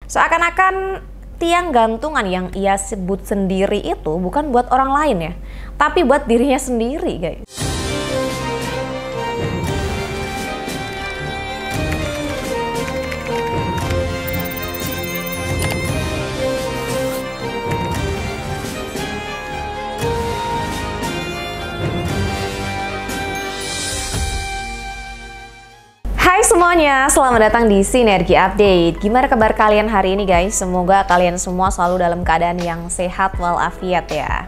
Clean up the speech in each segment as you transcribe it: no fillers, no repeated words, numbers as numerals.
Seakan-akan tiang gantungan yang ia sebut sendiri itu bukan buat orang lain ya, tapi buat dirinya sendiri, guys. Hai semuanya, selamat datang di Sinergi Update. Gimana kabar kalian hari ini guys? Semoga kalian semua selalu dalam keadaan yang sehat walafiat ya.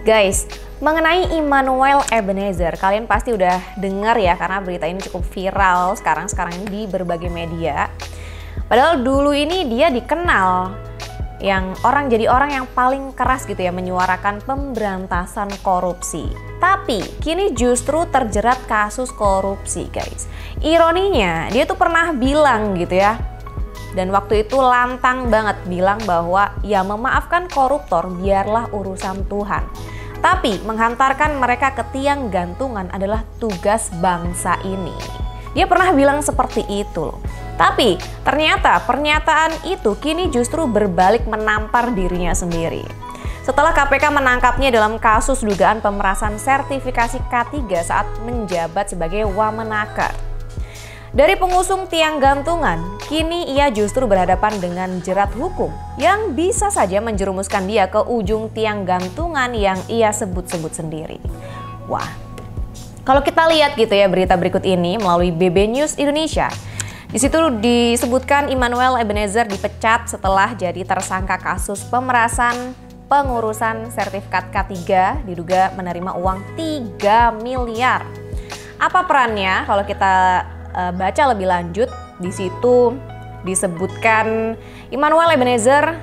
Guys, mengenai Immanuel Ebenezer, kalian pasti udah dengar ya karena berita ini cukup viral sekarang ini di berbagai media. Padahal dulu ini dia dikenal jadi orang yang paling keras gitu ya menyuarakan pemberantasan korupsi. Tapi kini justru terjerat kasus korupsi guys. Ironinya dia tuh pernah bilang gitu ya, dan waktu itu lantang banget bilang bahwa ya memaafkan koruptor biarlah urusan Tuhan. Tapi menghantarkan mereka ke tiang gantungan adalah tugas bangsa ini. Dia pernah bilang seperti itu loh. Tapi ternyata pernyataan itu kini justru berbalik menampar dirinya sendiri. Setelah KPK menangkapnya dalam kasus dugaan pemerasan sertifikasi K3 saat menjabat sebagai Wamenaker. Dari pengusung tiang gantungan, kini ia justru berhadapan dengan jerat hukum yang bisa saja menjerumuskan dia ke ujung tiang gantungan yang ia sebut-sebut sendiri. Wah, kalau kita lihat gitu ya berita berikut ini melalui BB News Indonesia, di situ disebutkan Immanuel Ebenezer dipecat setelah jadi tersangka kasus pemerasan pengurusan sertifikat K3 diduga menerima uang 3 miliar. Apa perannya? Kalau kita baca lebih lanjut, di situ disebutkan Immanuel Ebenezer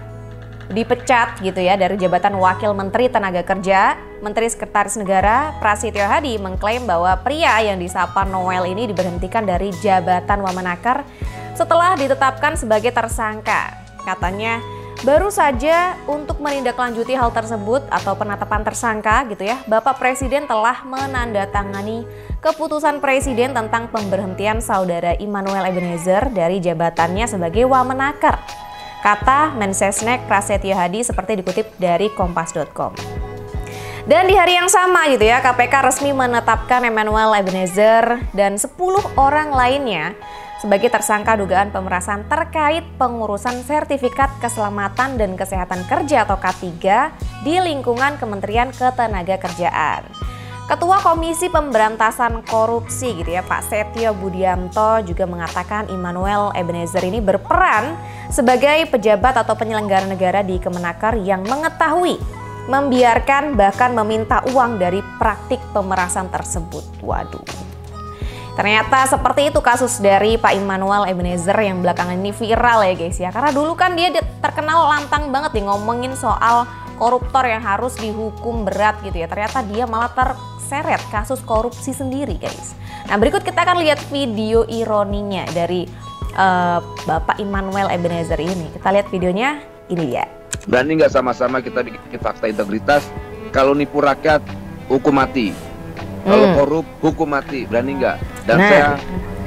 dipecat gitu ya dari jabatan Wakil Menteri Tenaga Kerja. Menteri Sekretaris Negara Prasetyo Hadi mengklaim bahwa pria yang disapa Noel ini diberhentikan dari jabatan Wamenaker setelah ditetapkan sebagai tersangka. Katanya baru saja untuk menindaklanjuti hal tersebut atau penetapan tersangka gitu ya, Bapak Presiden telah menandatangani keputusan Presiden tentang pemberhentian saudara Immanuel Ebenezer dari jabatannya sebagai Wamenaker. Kata Mensesnek Prasetyo Hadi seperti dikutip dari kompas.com. Dan di hari yang sama gitu ya, KPK resmi menetapkan Immanuel Ebenezer dan 10 orang lainnya sebagai tersangka dugaan pemerasan terkait pengurusan sertifikat keselamatan dan kesehatan kerja atau K3 di lingkungan Kementerian Ketenagakerjaan. Ketua Komisi Pemberantasan Korupsi gitu ya, Pak Setio Budianto juga mengatakan Immanuel Ebenezer ini berperan sebagai pejabat atau penyelenggara negara di Kemenaker yang mengetahui, membiarkan bahkan meminta uang dari praktik pemerasan tersebut. Waduh. Ternyata seperti itu kasus dari Pak Immanuel Ebenezer yang belakangan ini viral ya guys ya. Karena dulu kan dia terkenal lantang banget nih ngomongin soal koruptor yang harus dihukum berat gitu ya. Ternyata dia malah terseret kasus korupsi sendiri guys. Nah berikut kita akan lihat video ironinya dari Bapak Immanuel Ebenezer ini. Kita lihat videonya, ini dia. Berani nggak sama-sama kita bikin fakta integritas? Kalau nipu rakyat, hukum mati. Kalau korup, hukum mati. Berani nggak? Dan saya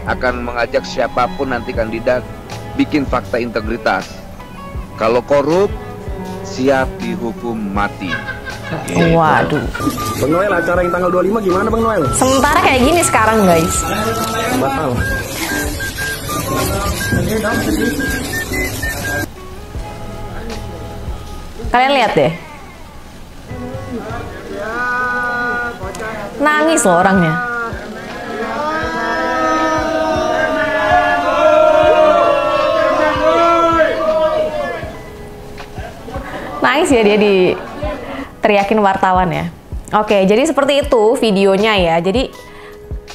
akan mengajak siapapun nanti kandidat bikin fakta integritas. Kalau korup, siap dihukum mati. Waduh. Bang Noel, acara yang tanggal 25 gimana Bang Noel? Sementara kayak gini sekarang guys. Batal. Kalian lihat deh. Nangis loh orangnya. Nangis ya dia diteriakin wartawan ya. Oke, jadi seperti itu videonya ya. Jadi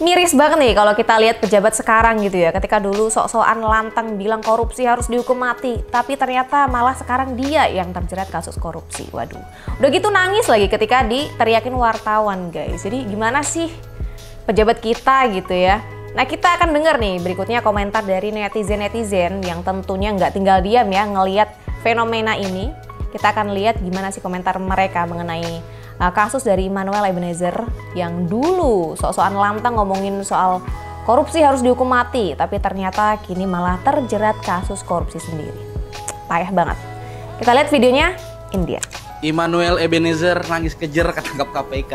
miris banget nih kalau kita lihat pejabat sekarang gitu ya. Ketika dulu sok-sokan lantang bilang korupsi harus dihukum mati, tapi ternyata malah sekarang dia yang terjerat kasus korupsi. Waduh. Udah gitu nangis lagi ketika diteriakin wartawan guys. Jadi gimana sih pejabat kita gitu ya. Nah kita akan dengar nih berikutnya komentar dari netizen-netizen yang tentunya nggak tinggal diam ya ngelihat fenomena ini. Kita akan lihat gimana sih komentar mereka mengenai kasus dari Immanuel Ebenezer yang dulu sok-sokan lantang ngomongin soal korupsi harus dihukum mati, tapi ternyata kini malah terjerat kasus korupsi sendiri. payah banget. Kita lihat videonya, ini dia. Immanuel Ebenezer nangis kejer ketangkap KPK.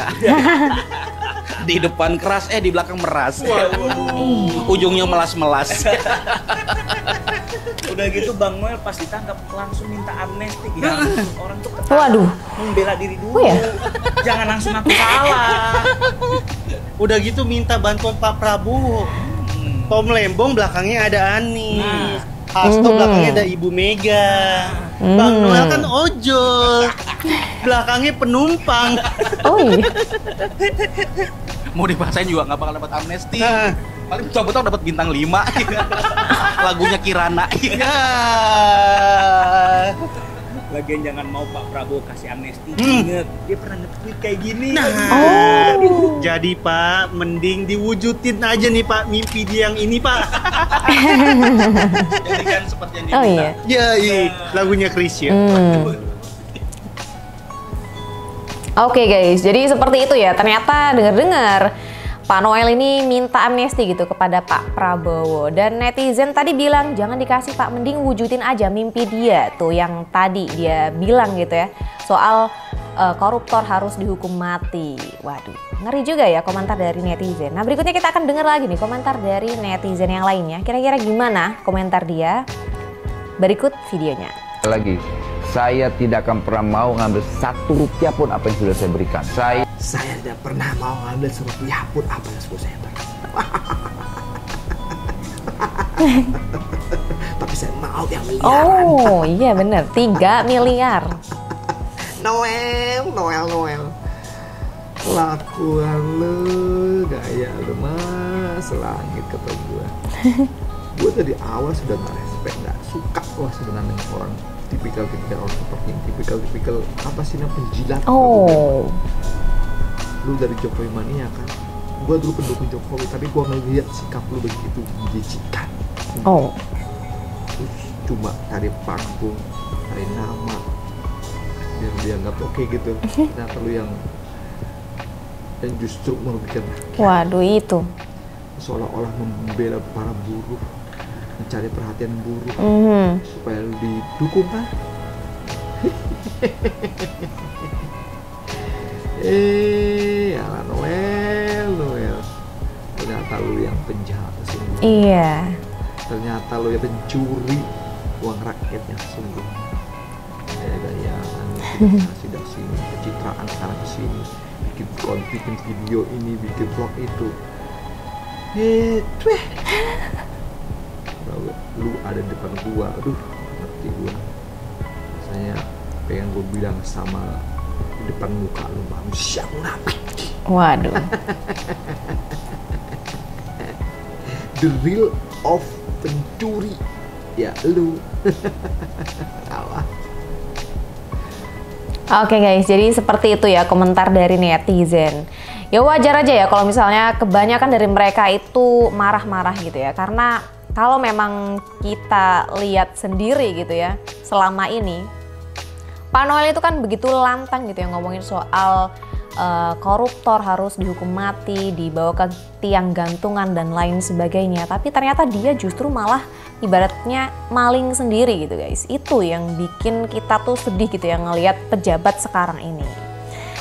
Di depan keras, di belakang meras. Ujungnya melas-melas. Udah gitu Bang Noel pas ditangkap langsung minta amnesti gitu. Orang tuh Waduh. membela diri dulu. Oh ya? Jangan langsung aku salah. Udah gitu minta bantuan Pak Prabowo. Tom Lembong belakangnya ada Anies. Hasto belakangnya ada Ibu Mega. Bang Noel kan ojol. Belakangnya penumpang. Oh iya. Mau dipaksain juga nggak bakal dapat amnesti. Paling betul-betul dapat bintang 5. Lagunya Kirana. Lagian jangan mau Pak Prabowo kasih amnesti. Ingat, dia pernah nge-tweet kayak gini. Jadi Pak, mending diwujudin aja nih Pak mimpi dia yang ini Pak. Jadi kan seperti yang Oh diminta. iya. Ya, lagunya Chrisye. Oke guys, jadi seperti itu ya. Ternyata dengar-dengar Pak Noel ini minta amnesti gitu kepada Pak Prabowo. Dan netizen tadi bilang jangan dikasih Pak, mending wujudin aja mimpi dia tuh yang tadi dia bilang gitu ya. Soal koruptor harus dihukum mati. Waduh, ngeri juga ya komentar dari netizen. Nah berikutnya kita akan dengar lagi nih komentar dari netizen yang lainnya. Kira-kira gimana komentar dia? Berikut videonya. Lagi, saya tidak akan pernah mau ngambil 1 rupiah pun apa yang sudah saya berikan. Saya tidak pernah mau ngambil serupiah pun apa yang sudah saya berikan. Tapi saya mau yang miliaran. Oh iya bener, 3 miliar. Noel. Kelakuan lu, gaya lu mas, langit kata gua. Gua dari awal sudah nggak respect, nggak suka lah sebenarnya orang tipikal orang seperti ini, tipikal apa sih namanya penjilat. Oh. Lu dari Jokowi mania kan? Gua dulu pendukung Jokowi, tapi gua ngelihat sikap lu begitu menjijikkan. Oh. Terus cuma cari panggung, cari nama, biar dianggap oke gitu. Ternyata lu yang justru merugikan rakyat. Waduh itu. Seolah-olah membela para buruh, mencari perhatian buruh supaya lu didukung kan? Alah Noel. Ternyata lu yang penjahat sesungguhnya. Iya. Ternyata lu yang pencuri uang rakyatnya sesungguhnya. Gaya-gayaan, sudah sini, pencitraan sekarang kesini, bikin video ini, bikin vlog itu. Lu ada di depan gua, aduh, ngerti gua. Rasanya pengen gua bilang sama di depan muka lu, manusia munafik. Waduh. The real of pencuri, ya lu. Alah. Oke guys, jadi seperti itu ya komentar dari netizen. Ya wajar aja ya kalau misalnya kebanyakan dari mereka itu marah-marah gitu ya. Karena kalau memang kita lihat sendiri gitu ya, selama ini Pak Noel itu kan begitu lantang gitu ya ngomongin soal koruptor harus dihukum mati, dibawa ke tiang gantungan dan lain sebagainya. Tapi ternyata dia justru malah ibaratnya maling sendiri gitu guys. Itu yang bikin kita tuh sedih gitu ya ngelihat pejabat sekarang ini.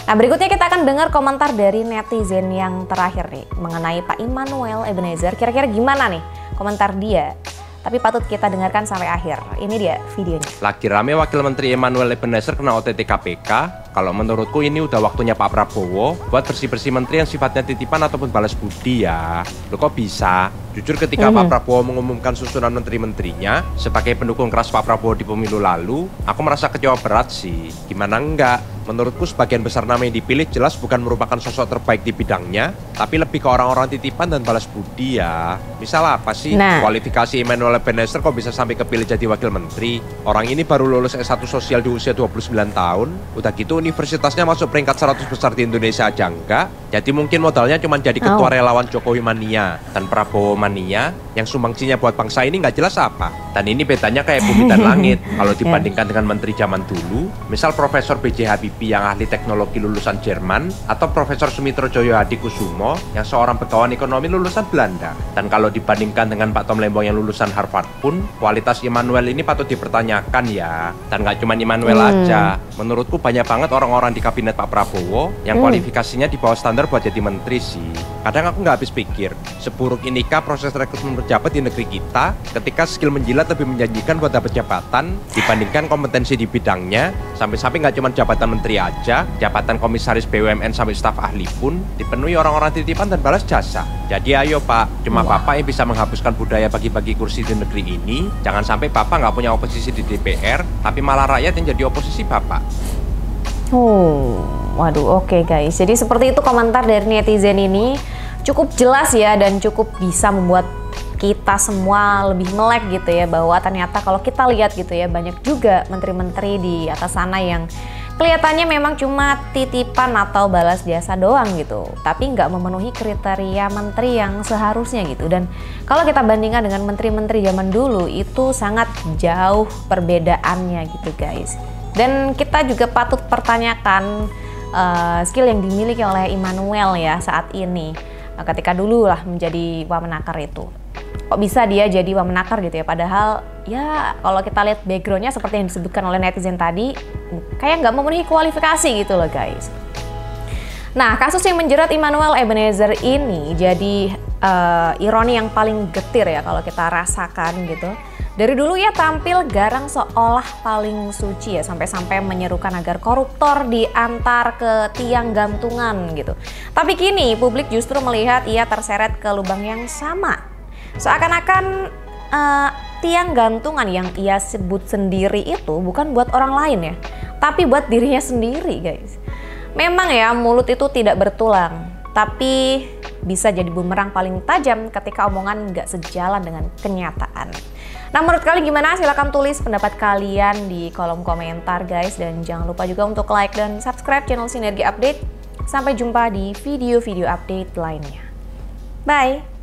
Nah berikutnya kita akan dengar komentar dari netizen yang terakhir nih mengenai Pak Immanuel Ebenezer. Kira-kira gimana nih komentar dia? Tapi patut kita dengarkan sampai akhir. Ini dia videonya. Lagi rame Wakil Menteri Immanuel Ebenezer kena OTT KPK. Kalau menurutku ini udah waktunya Pak Prabowo buat bersih-bersih menteri yang sifatnya titipan ataupun balas budi ya. Loh kok bisa? Jujur ketika Pak Prabowo mengumumkan susunan menteri-menterinya sebagai pendukung keras Pak Prabowo di pemilu lalu, aku merasa kecewa berat sih. Gimana enggak? Menurutku sebagian besar nama yang dipilih jelas bukan merupakan sosok terbaik di bidangnya, tapi lebih ke orang-orang titipan dan balas budi ya. Misal apa sih kualifikasi Immanuel Ebenezer kok bisa sampai kepilih jadi wakil menteri? Orang ini baru lulus S1 sosial di usia 29 tahun, udah gitu universitasnya masuk peringkat 100 besar di Indonesia aja enggak. Jadi mungkin modalnya cuma jadi ketua relawan Jokowi mania dan Prabowo mania yang sumbangsinya buat bangsa ini nggak jelas apa. Dan ini bedanya kayak bumi dan langit. Kalau dibandingkan dengan menteri zaman dulu, misal Profesor B.J. Habibie Habibie yang ahli teknologi lulusan Jerman, atau Profesor Sumitro Joyo Hadikusumo yang seorang bekawan ekonomi lulusan Belanda. Dan kalau dibandingkan dengan Pak Tom Lembong yang lulusan Harvard pun, kualitas Immanuel ini patut dipertanyakan ya. Dan nggak cuma Immanuel aja, menurutku banyak banget orang-orang di kabinet Pak Prabowo yang kualifikasinya di bawah standar buat jadi menteri sih. Kadang aku nggak habis pikir, seburuk inikah proses rekrutmen pejabat di negeri kita ketika skill menjilat lebih menjanjikan buat dapat jabatan dibandingkan kompetensi di bidangnya. Sampai-sampai nggak cuma jabatan menteri aja, jabatan komisaris BUMN sampai staf ahli pun dipenuhi orang-orang titipan dan balas jasa. Jadi ayo Pak, cuma Bapak yang bisa menghapuskan budaya bagi-bagi kursi di negeri ini. Jangan sampai Bapak nggak punya oposisi di DPR, tapi malah rakyat yang jadi oposisi Bapak. Waduh, oke guys. Jadi seperti itu komentar dari netizen ini, cukup jelas ya dan cukup bisa membuat kita semua lebih melek gitu ya, bahwa ternyata kalau kita lihat gitu ya, banyak juga menteri-menteri di atas sana yang kelihatannya memang cuma titipan atau balas jasa doang gitu, tapi nggak memenuhi kriteria menteri yang seharusnya gitu. Dan kalau kita bandingkan dengan menteri-menteri zaman dulu, itu sangat jauh perbedaannya gitu guys. Dan kita juga patut pertanyakan skill yang dimiliki oleh Immanuel ya saat ini, ketika dulu lah menjadi wamenakar itu. Kok bisa dia jadi wamenakar gitu ya, padahal ya kalau kita lihat backgroundnya seperti yang disebutkan oleh netizen tadi, kayak nggak memenuhi kualifikasi gitu loh guys. Nah, kasus yang menjerat Immanuel Ebenezer ini jadi ironi yang paling getir ya kalau kita rasakan gitu. Dari dulu ia tampil garang seolah paling suci ya, sampai-sampai menyerukan agar koruptor diantar ke tiang gantungan gitu. Tapi kini publik justru melihat ia terseret ke lubang yang sama. Seakan-akan tiang gantungan yang ia sebut sendiri itu bukan buat orang lain ya, tapi buat dirinya sendiri guys. Memang ya, mulut itu tidak bertulang, tapi bisa jadi bumerang paling tajam ketika omongan nggak sejalan dengan kenyataan. Nah, menurut kalian gimana? Silahkan tulis pendapat kalian di kolom komentar guys. Dan jangan lupa juga untuk like dan subscribe channel Sinergi Update. Sampai jumpa di video-video update lainnya. Bye!